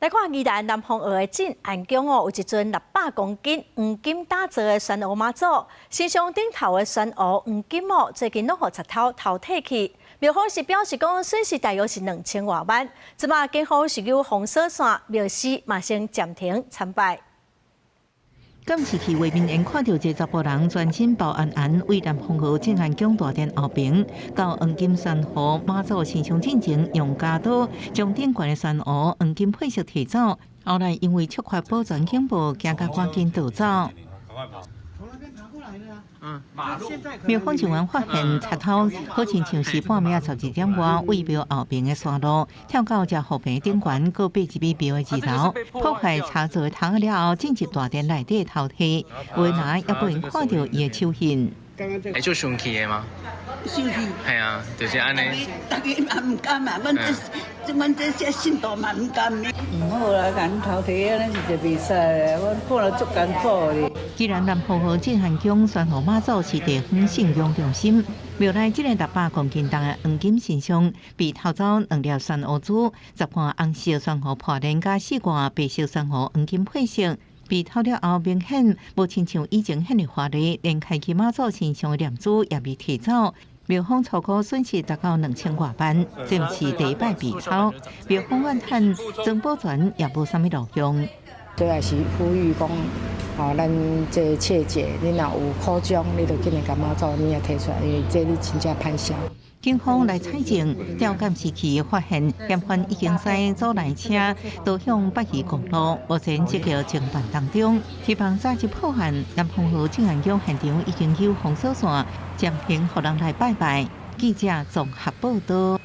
来看宜兰南方澳的镇安宫有一尊600公斤黄金打造的玄鹅妈祖，神像顶头的玄鹅黄金母最近拢互贼偷摕去。庙方是表示讲损失大约是2000多万，即马警方是由封锁线，庙司马上暂停参拜。 今次去画面因看到一个查甫人全身包安为南方澳镇安宫大殿后边，到黄金山河妈祖神像进前，用加刀将顶悬的山鹅黄金配饰提走，后来因为触发保全警报，惊甲赶紧逃走。 庙方人员发现贼偷好亲像是半夜12点外，为庙后边的山路跳到这后边顶悬，搁爬入庙的2楼，破坏插座头了后，进入大殿内底偷摕，有的人也被人看到伊的手印。会做生气的吗？生气。系啊，就是安尼。大家嘛唔敢嘛，阮这信徒嘛唔敢。唔好啦，敢偷摕啊，咱是就袂使啦，我看了足艰苦哩。 既然南方澳镇安宫玄河妈祖是地方信仰中心，庙内这个600公斤重的黄金神像被偷走2粒玄鹅珠、10罐红色玄河破链加4罐白色玄河黄金配饰。 被偷了后，明显无亲像以前遐尼华丽，连开启妈祖神像的念珠也被提走。庙方粗估损失达到2000多万，这毋是第一摆被偷。庙方怨叹曾保全也无啥物路用。这也是呼吁讲，咱这切节，你若有苦衷，你就紧来甲妈祖你也摕出来，因为这你真正歹销。 警方来采证，调监视器发现嫌犯已经驶阻拦车倒向北宜公路，目前积极侦办当中，希望早日破案。南方澳镇安宫现场已经有封锁线，暂停，互人来拜拜。记者综合报道。